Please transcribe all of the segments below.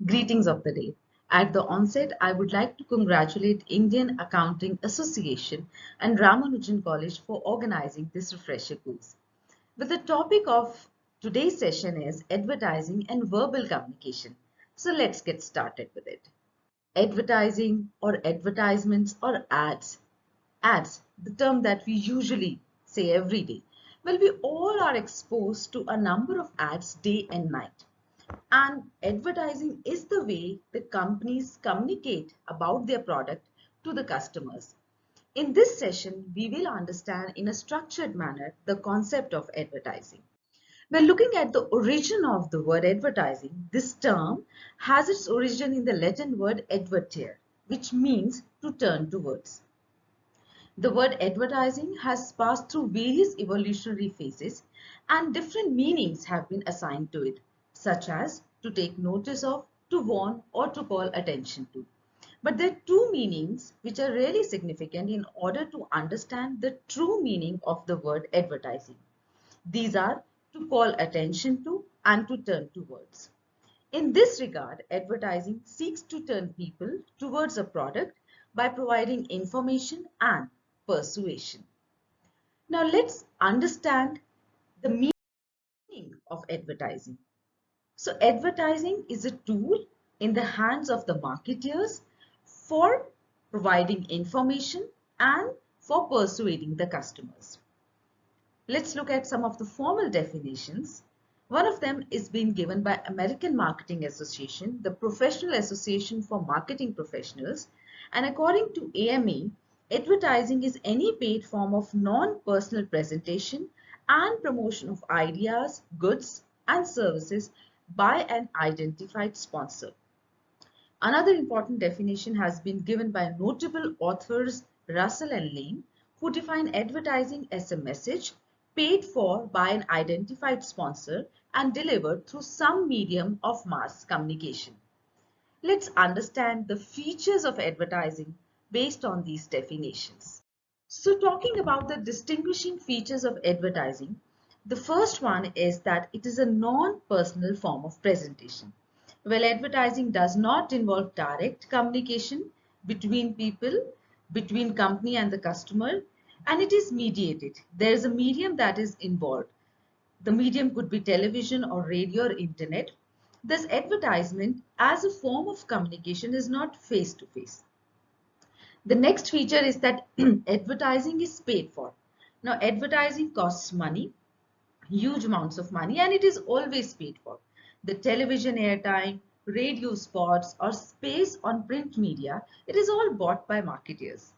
Greetings of the day. At the onset, I would like to congratulate Indian Accounting Association and Ramanujan College for organizing this refresher course. But the topic of today's session is advertising and verbal communication. So let's get started with it. Advertising or advertisements or ads. Ads, the term that we usually say every day. Well, we all are exposed to a number of ads day and night. And advertising is the way the companies communicate about their product to the customers. In this session, we will understand in a structured manner the concept of advertising. When looking at the origin of the word advertising, this term has its origin in the Latin word advertere, which means to turn towards. The word advertising has passed through various evolutionary phases and different meanings have been assigned to it, such as to take notice of, to warn, or to call attention to. But there are two meanings which are really significant in order to understand the true meaning of the word advertising. These are to call attention to and to turn towards. In this regard, advertising seeks to turn people towards a product by providing information and persuasion. Now let's understand the meaning of advertising. So advertising is a tool in the hands of the marketeers for providing information and for persuading the customers. Let's look at some of the formal definitions. One of them is being given by American Marketing Association, the Professional Association for Marketing Professionals. And according to AMA, advertising is any paid form of non-personal presentation and promotion of ideas, goods, and services by an identified sponsor. Another important definition has been given by notable authors Russell and Lane, who define advertising as a message paid for by an identified sponsor and delivered through some medium of mass communication. Let's understand the features of advertising based on these definitions. So talking about the distinguishing features of advertising, the first one is that it is a non-personal form of presentation. Well, advertising does not involve direct communication between people, between company and the customer, and it is mediated. There is a medium that is involved. The medium could be television or radio or internet. Thus, advertisement as a form of communication is not face-to-face. The next feature is that advertising is paid for. Now, advertising costs money, huge amounts of money, and it is always paid for. The television airtime, radio spots, or space on print media, it is all bought by marketers.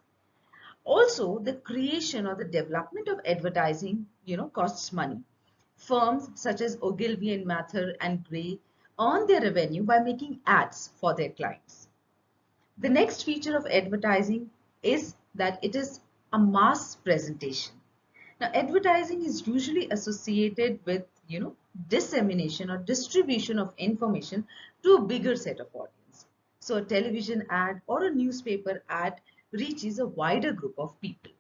Also, the creation or the development of advertising, costs money. Firms such as Ogilvy and Mather and Gray earn their revenue by making ads for their clients. The next feature of advertising is that it is a mass presentation. Now, advertising is usually associated with, dissemination or distribution of information to a bigger set of audience. So a television ad or a newspaper ad reaches a wider group of people.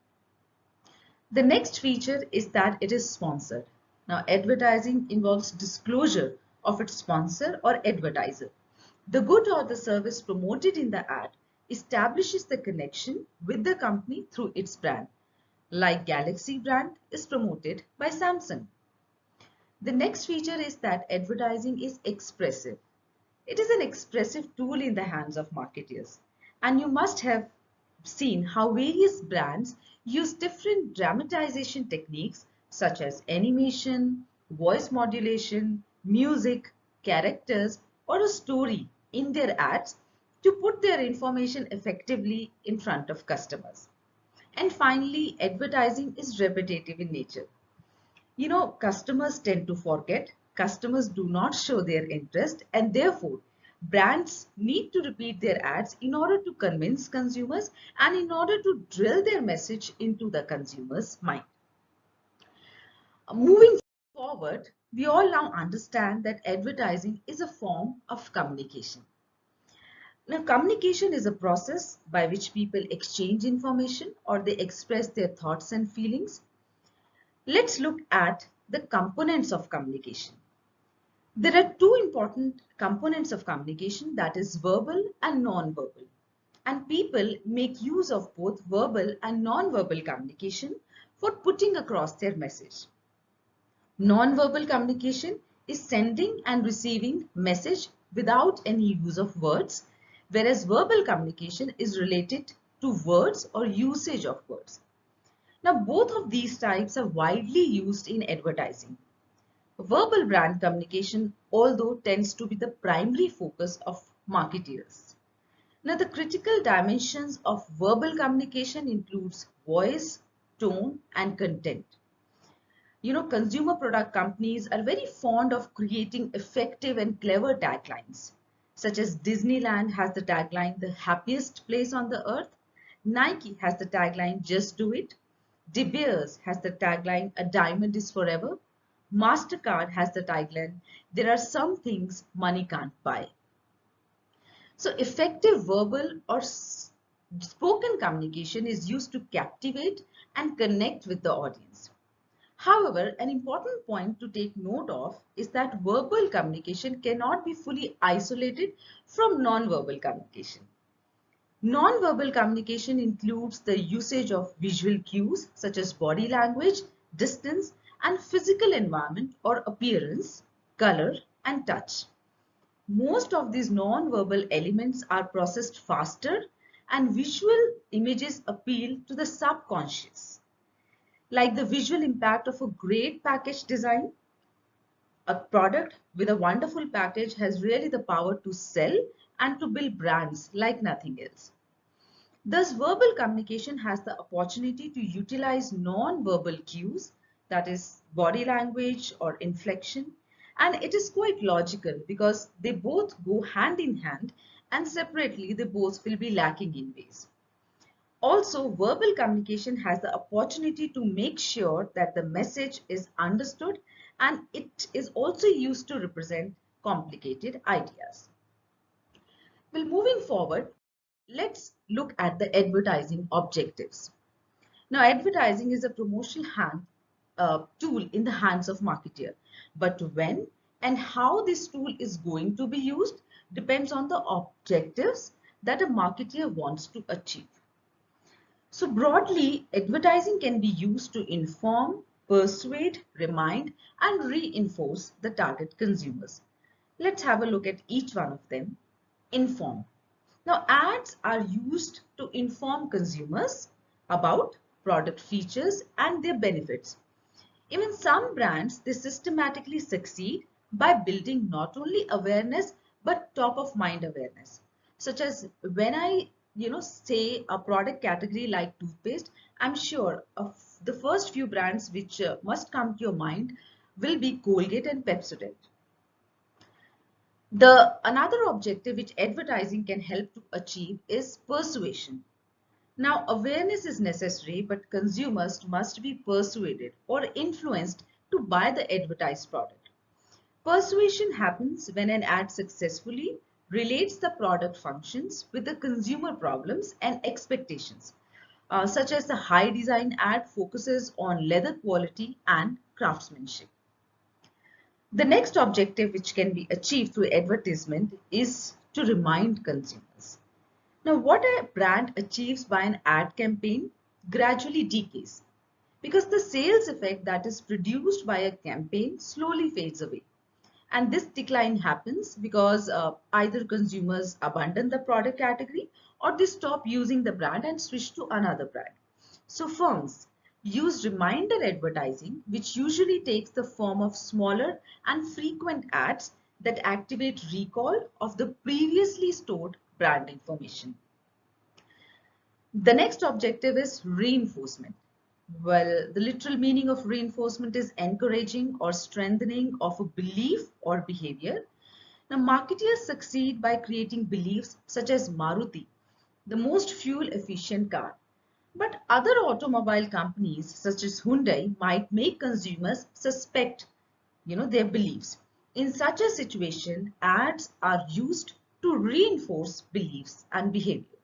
The next feature is that it is sponsored. Now, advertising involves disclosure of its sponsor or advertiser. The good or the service promoted in the ad establishes the connection with the company through its brand. Like Galaxy brand is promoted by Samsung. The next feature is that advertising is expressive. It is an expressive tool in the hands of marketers. And you must have seen how various brands use different dramatization techniques such as animation, voice modulation, music, characters, or a story in their ads to put their information effectively in front of customers. And finally, advertising is repetitive in nature. Customers tend to forget, customers do not show their interest, and therefore brands need to repeat their ads in order to convince consumers and in order to drill their message into the consumer's mind. Moving forward, we all now understand that advertising is a form of communication. Now, communication is a process by which people exchange information or they express their thoughts and feelings. Let's look at the components of communication. There are two important components of communication, that is verbal and non-verbal. And people make use of both verbal and non-verbal communication for putting across their message. Non-verbal communication is sending and receiving message without any use of words, whereas verbal communication is related to words or usage of words. Now, both of these types are widely used in advertising. Verbal brand communication, although, tends to be the primary focus of marketeers. Now, the critical dimensions of verbal communication includes voice, tone, and content. Consumer product companies are very fond of creating effective and clever taglines, such as Disneyland has the tagline, the happiest place on the earth. Nike has the tagline, just do it. De Beers has the tagline, a diamond is forever. MasterCard has the tagline, there are some things money can't buy. So effective verbal or spoken communication is used to captivate and connect with the audience. However, an important point to take note of is that verbal communication cannot be fully isolated from non-verbal communication. Non-verbal communication includes the usage of visual cues such as body language, distance, and physical environment or appearance, color, and touch. Most of these non-verbal elements are processed faster and visual images appeal to the subconscious. Like the visual impact of a great package design, a product with a wonderful package has really the power to sell and to build brands like nothing else. Thus, verbal communication has the opportunity to utilize non-verbal cues, that is body language or inflection, and it is quite logical because they both go hand in hand and separately they both will be lacking in ways. Also, verbal communication has the opportunity to make sure that the message is understood and it is also used to represent complicated ideas. Well, moving forward, let's look at the advertising objectives. Now, advertising is a promotional tool in the hands of marketer, but when and how this tool is going to be used depends on the objectives that a marketer wants to achieve. So broadly, advertising can be used to inform, persuade, remind, and reinforce the target consumers. Let's have a look at each one of them. Inform. Now, ads are used to inform consumers about product features and their benefits. Even some brands, they systematically succeed by building not only awareness but top of mind awareness. Such as when I say a product category like toothpaste, I'm sure of the first few brands which must come to your mind will be Colgate and Pepsodent. The another objective which advertising can help to achieve is persuasion. Now, awareness is necessary, but consumers must be persuaded or influenced to buy the advertised product. Persuasion happens when an ad successfully relates the product functions with the consumer problems and expectations, such as the high design ad focuses on leather quality and craftsmanship. The next objective which can be achieved through advertisement is to remind consumers. Now, what a brand achieves by an ad campaign gradually decays because the sales effect that is produced by a campaign slowly fades away. And this decline happens because either consumers abandon the product category or they stop using the brand and switch to another brand. So firms use reminder advertising, which usually takes the form of smaller and frequent ads that activate recall of the previously stored brand information. The next objective is reinforcement. Well, the literal meaning of reinforcement is encouraging or strengthening of a belief or behavior. Now, marketers succeed by creating beliefs such as Maruti, the most fuel efficient car. But other automobile companies such as Hyundai might make consumers suspect, their beliefs. In such a situation, ads are used to reinforce beliefs and behavior.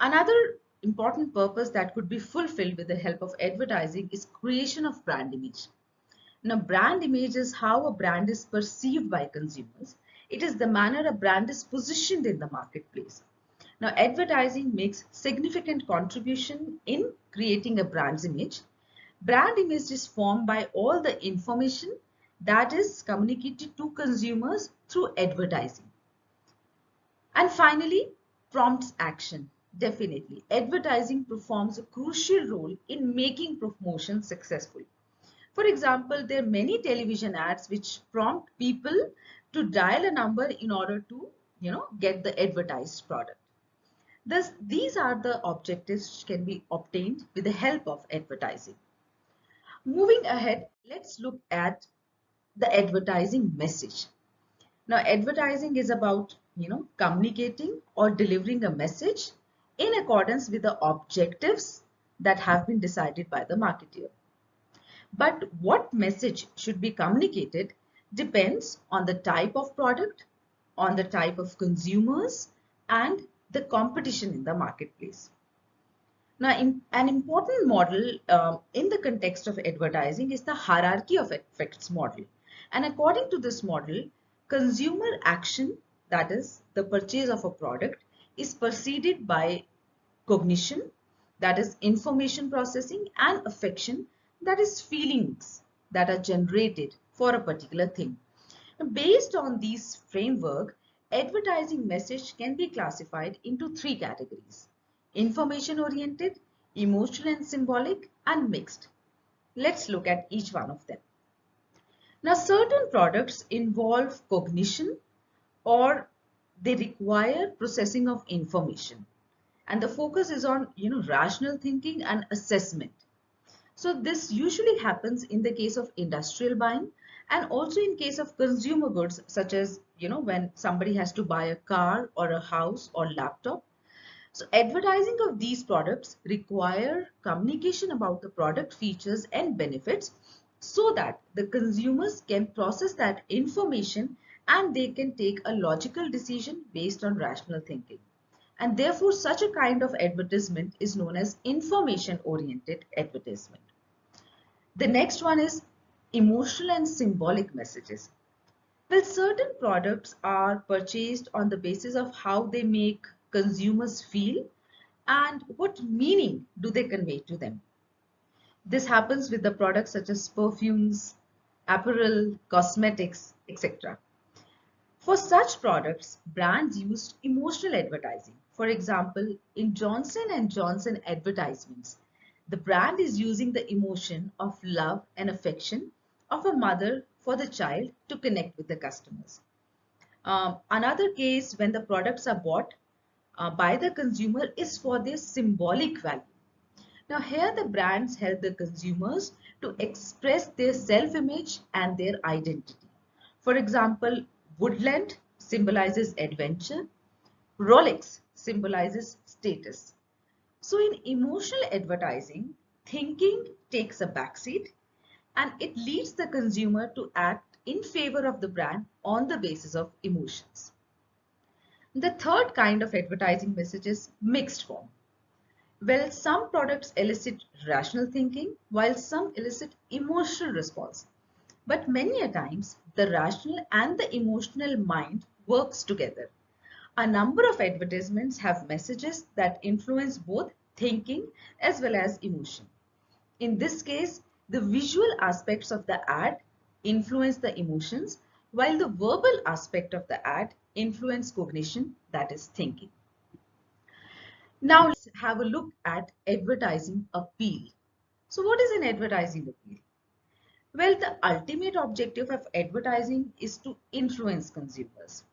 Another important purpose that could be fulfilled with the help of advertising is creation of brand image. Now, brand image is how a brand is perceived by consumers. It is the manner a brand is positioned in the marketplace. Now, advertising makes significant contribution in creating a brand's image. Brand image is formed by all the information that is communicated to consumers through advertising. And finally, prompts action. Definitely, advertising performs a crucial role in making promotion successful. For example, there are many television ads which prompt people to dial a number in order to, get the advertised product. These are the objectives which can be obtained with the help of advertising. Moving ahead, let's look at the advertising message. Now, advertising is about, communicating or delivering a message in accordance with the objectives that have been decided by the marketer. But what message should be communicated depends on the type of product, on the type of consumers, and the competition in the marketplace. Now, an important model in the context of advertising is the hierarchy of effects model. And according to this model, consumer action, that is the purchase of a product, is preceded by cognition, that is information processing, and affection, that is feelings that are generated for a particular thing. Based on these framework, advertising message can be classified into three categories: information oriented, emotional and symbolic, and mixed. Let's look at each one of them. Now, certain products involve cognition or they require processing of information, and the focus is on rational thinking and assessment. So this usually happens in the case of industrial buying and also in case of consumer goods, such as when somebody has to buy a car or a house or laptop. So advertising of these products require communication about the product features and benefits so that the consumers can process that information and they can take a logical decision based on rational thinking. And therefore, such a kind of advertisement is known as information-oriented advertisement. The next one is emotional and symbolic messages. Well, certain products are purchased on the basis of how they make consumers feel and what meaning do they convey to them. This happens with the products such as perfumes, apparel, cosmetics, etc. For such products, brands used emotional advertising. For example, in Johnson & Johnson advertisements, the brand is using the emotion of love and affection of a mother for the child to connect with the customers. Another case when the products are bought by the consumer is for their symbolic value. Now here the brands help the consumers to express their self-image and their identity. For example, Woodland symbolizes adventure, Rolex symbolizes status. So in emotional advertising, thinking takes a backseat and it leads the consumer to act in favor of the brand on the basis of emotions. The third kind of advertising message is mixed form. Well, some products elicit rational thinking while some elicit emotional response. But many a times, the rational and the emotional mind works together. A number of advertisements have messages that influence both thinking as well as emotion. In this case, the visual aspects of the ad influence the emotions, while the verbal aspect of the ad influence cognition, that is thinking. Now let's have a look at advertising appeal. So what is an advertising appeal? Well, the ultimate objective of advertising is to influence consumers.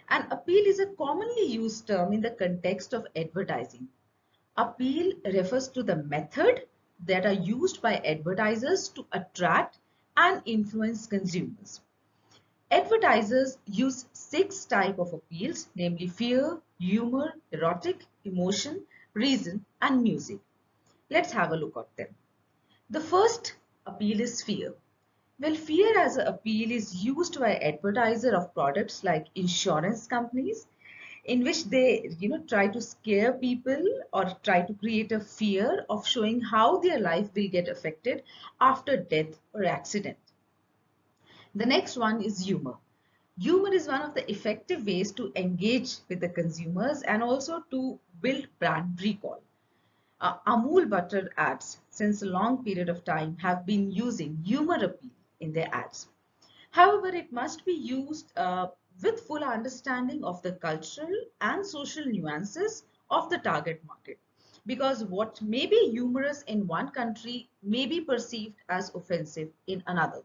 And appeal is a commonly used term in the context of advertising. Appeal refers to the method that are used by advertisers to attract and influence consumers. Advertisers use 6 types of appeals, namely fear, humor, erotic, emotion, reason, and music. Let's have a look at them. The first appeal is fear. Well, fear as an appeal is used by advertisers of products like insurance companies, in which they try to scare people or try to create a fear of showing how their life will get affected after death or accident. The next one is humor. Humor is one of the effective ways to engage with the consumers and also to build brand recall. Amul butter ads since a long period of time have been using humor appeal in their ads. However, it must be used with full understanding of the cultural and social nuances of the target market. Because what may be humorous in one country may be perceived as offensive in another.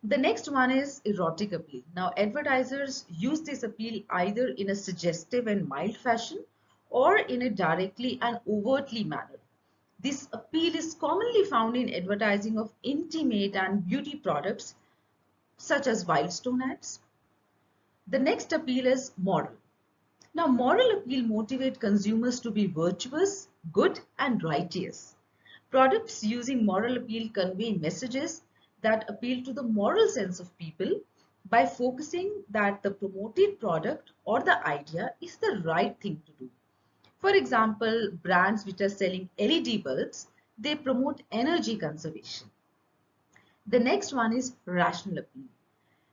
The next one is erotic appeal. Now, advertisers use this appeal either in a suggestive and mild fashion or in a directly and overtly manner. This appeal is commonly found in advertising of intimate and beauty products such as Wildstone ads. The next appeal is moral. Now, moral appeal motivates consumers to be virtuous, good, and righteous. Products using moral appeal convey messages that appeal to the moral sense of people by focusing that the promoted product or the idea is the right thing to do. For example, brands which are selling LED bulbs, they promote energy conservation. The next one is rational appeal.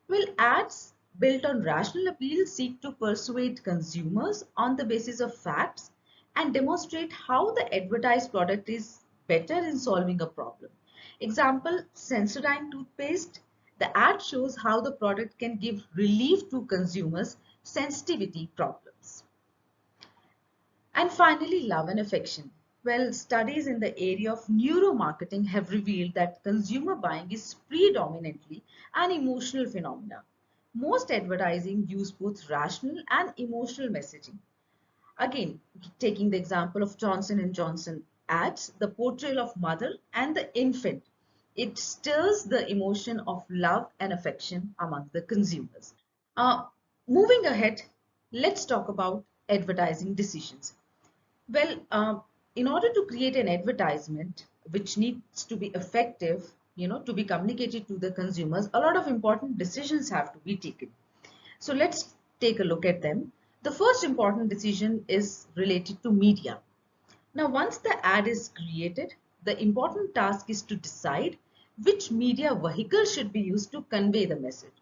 Well, ads built on rational appeal seek to persuade consumers on the basis of facts and demonstrate how the advertised product is better in solving a problem. Example, Sensodyne toothpaste. The ad shows how the product can give relief to consumers' sensitivity problems. And finally, love and affection. Well, studies in the area of neuromarketing have revealed that consumer buying is predominantly an emotional phenomenon. Most advertising use both rational and emotional messaging. Again, taking the example of Johnson and Johnson ads, the portrayal of mother and the infant, it stirs the emotion of love and affection among the consumers. Uh, Moving ahead, let's talk about advertising decisions. Well, in order to create an advertisement which needs to be effective, to be communicated to the consumers, a lot of important decisions have to be taken. So let's take a look at them. The first important decision is related to media. Now, once the ad is created, the important task is to decide which media vehicle should be used to convey the message.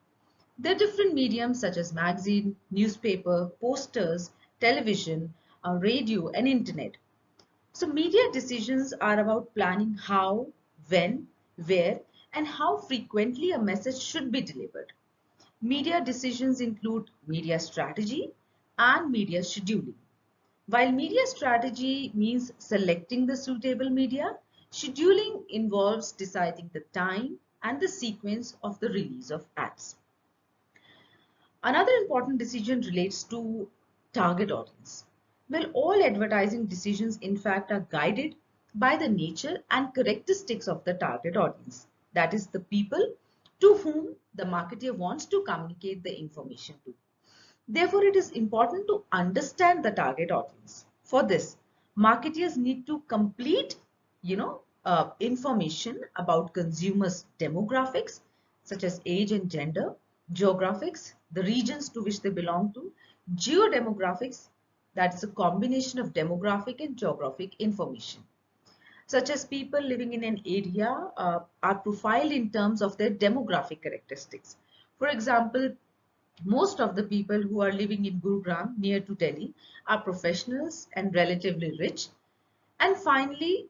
There are different mediums such as magazine, newspaper, posters, television, radio, and internet. So media decisions are about planning how, when, where, and how frequently a message should be delivered. Media decisions include media strategy and media scheduling. While media strategy means selecting the suitable media, scheduling involves deciding the time and the sequence of the release of ads. Another important decision relates to target audience. Well, all advertising decisions, in fact, are guided by the nature and characteristics of the target audience. That is, the people to whom the marketer wants to communicate the information to. Therefore, it is important to understand the target audience. For this, marketers need to complete, information about consumers' demographics, such as age and gender, geographics, the regions to which they belong to, geodemographics, that is a combination of demographic and geographic information, such as people living in an area are profiled in terms of their demographic characteristics. For example, most of the people who are living in Gurugram near to Delhi are professionals and relatively rich. And finally,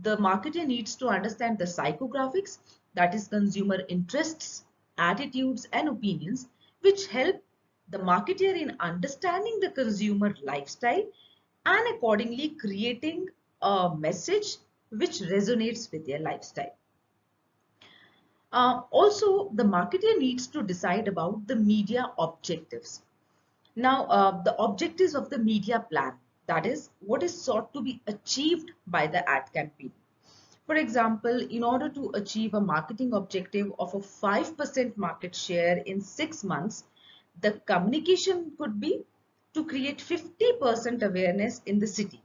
the marketer needs to understand the psychographics, that is consumer interests, attitudes and opinions, which help the marketer in understanding the consumer lifestyle and accordingly creating a message which resonates with their lifestyle. Also, the marketer needs to decide about the media objectives. Now, the objectives of the media plan, that is, what is sought to be achieved by the ad campaign. For example, in order to achieve a marketing objective of a 5% market share in 6 months, the communication could be to create 50% awareness in the city.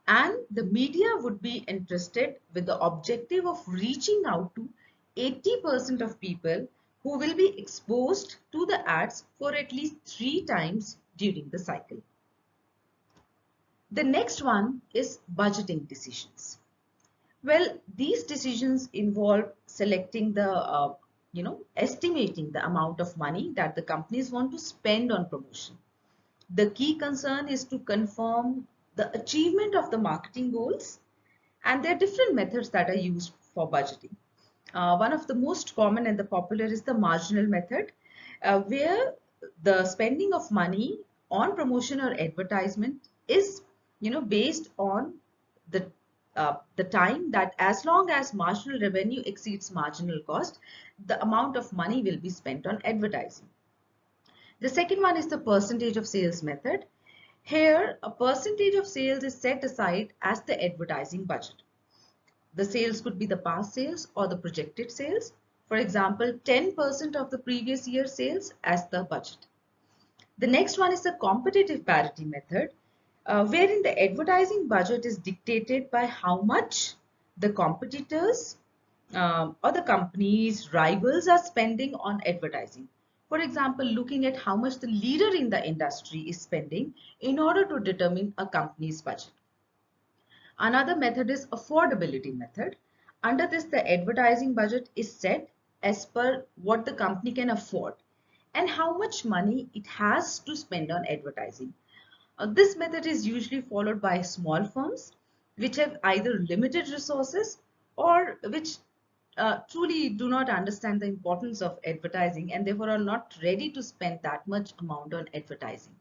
And the media would be interested with the objective of reaching out to 80% of people who will be exposed to the ads for at least 3 times during the cycle. The next one is budgeting decisions. Well, these decisions involve selecting the estimating the amount of money that the companies want to spend on promotion. The key concern is to confirm the achievement of the marketing goals, and there are different methods that are used for budgeting. One of the most common and the popular is the marginal method, where the spending of money on promotion or advertisement is, based on the the time that as long as marginal revenue exceeds marginal cost, the amount of money will be spent on advertising. The second one is the percentage of sales method. Here, a percentage of sales is set aside as the advertising budget. The sales could be the past sales or the projected sales. For example, 10% of the previous year's sales as the budget. The next one is the competitive parity method, wherein the advertising budget is dictated by how much the competitors or the company's rivals are spending on advertising. For example, looking at how much the leader in the industry is spending in order to determine a company's budget. Another method is affordability method. Under this, the advertising budget is set as per what the company can afford and how much money it has to spend on advertising. This method is usually followed by small firms which have either limited resources or which truly do not understand the importance of advertising and therefore are not ready to spend that much amount on advertising.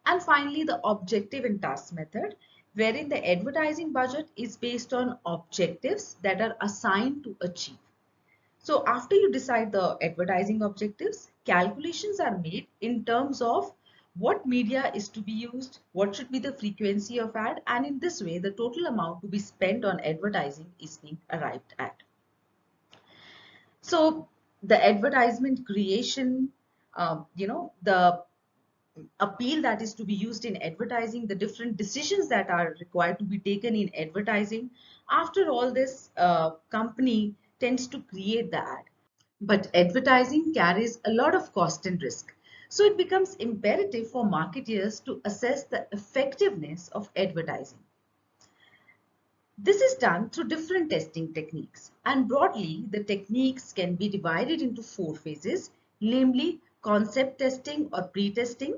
And finally, the objective and task method, wherein the advertising budget is based on objectives that are assigned to achieve. So after you decide the advertising objectives, calculations are made in terms of what media is to be used, what should be the frequency of ad, and in this way, the total amount to be spent on advertising is being arrived at. So the advertisement creation, the appeal that is to be used in advertising, the different decisions that are required to be taken in advertising. After all this, company tends to create the ad. But advertising carries a lot of cost and risk. So it becomes imperative for marketers to assess the effectiveness of advertising. This is done through different testing techniques, and broadly the techniques can be divided into 4 phases, namely concept testing or pre-testing,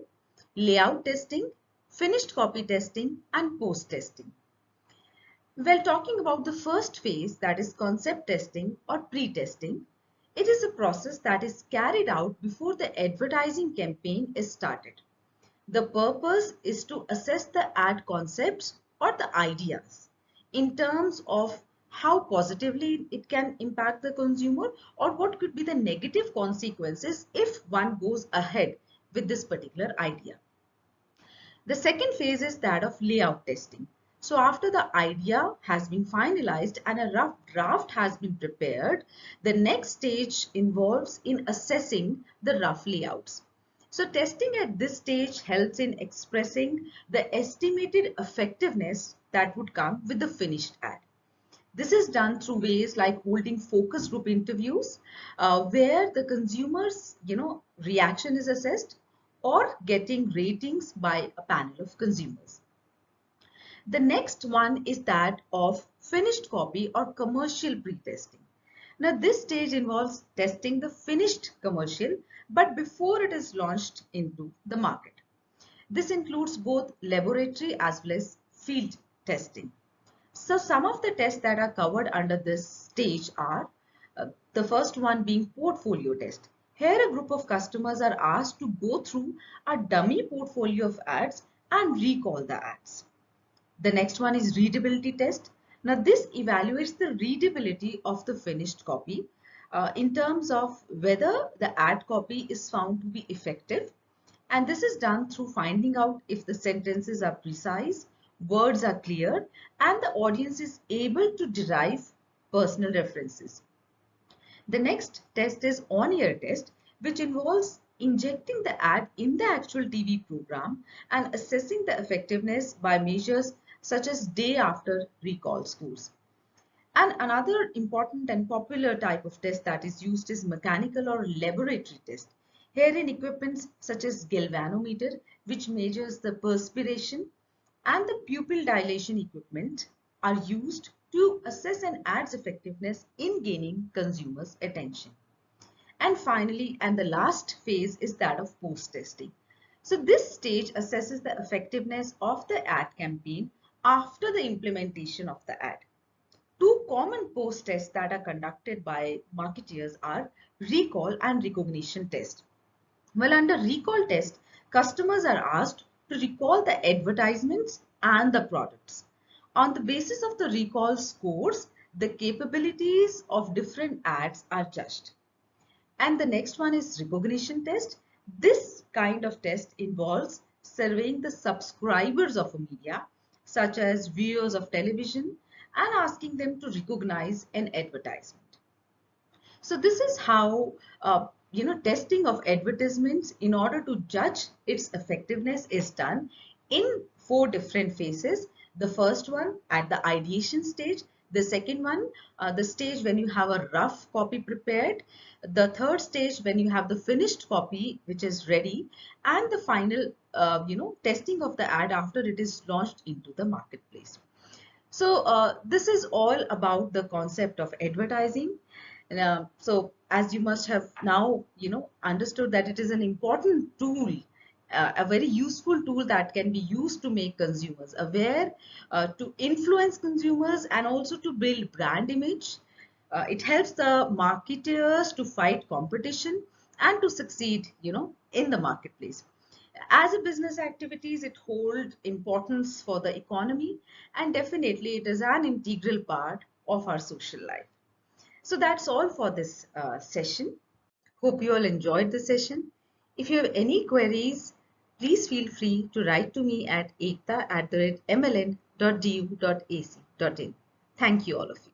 layout testing, finished copy testing, and post-testing. While talking about the first phase, that is concept testing or pre-testing, it is a process that is carried out before the advertising campaign is started. The purpose is to assess the ad concepts or the ideas in terms of how positively it can impact the consumer or what could be the negative consequences if one goes ahead with this particular idea. The second phase is that of layout testing. So after the idea has been finalized and a rough draft has been prepared, the next stage involves in assessing the rough layouts. So testing at this stage helps in expressing the estimated effectiveness that would come with the finished ad. This is done through ways like holding focus group interviews, where the consumer's reaction is assessed, or getting ratings by a panel of consumers. The next one is that of finished copy or commercial pre-testing. Now this stage involves testing the finished commercial, but before it is launched into the market. This includes both laboratory as well as field testing. So some of the tests that are covered under this stage are the first one being portfolio test. Here a group of customers are asked to go through a dummy portfolio of ads and recall the ads. The next one is readability test. Now this evaluates the readability of the finished copy in terms of whether the ad copy is found to be effective, and this is done through finding out if the sentences are precise, words are clear, and the audience is able to derive personal references. The next test is on-air test, which involves injecting the ad in the actual TV program and assessing the effectiveness by measures such as day after recall scores. And another important and popular type of test that is used is mechanical or laboratory test. Herein equipments such as galvanometer, which measures the perspiration, and the pupil dilation equipment are used to assess an ad's effectiveness in gaining consumers' attention. And finally, and the last phase is that of post-testing. So this stage assesses the effectiveness of the ad campaign after the implementation of the ad. Two common post tests that are conducted by marketeers are recall and recognition test. Well, under recall test, customers are asked to recall the advertisements and the products. On the basis of the recall scores, the capabilities of different ads are judged. And the next one is recognition test. This kind of test involves surveying the subscribers of a media, such as viewers of television, and asking them to recognize an advertisement. So this is how testing of advertisements in order to judge its effectiveness is done in four different phases. The first one at the ideation stage, the second one, the stage when you have a rough copy prepared, the third stage when you have the finished copy which is ready, and the final testing of the ad after it is launched into the marketplace. So this is all about the concept of advertising. So as you must have now, understood that it is an important tool, a very useful tool that can be used to make consumers aware, to influence consumers, and also to build brand image. It helps the marketers to fight competition and to succeed, in the marketplace. As a business activities, it holds importance for the economy, and definitely it is an integral part of our social life. So that's all for this session. Hope you all enjoyed the session. If you have any queries, please feel free to write to me at ekta@mln.du.ac.in. Thank you all of you.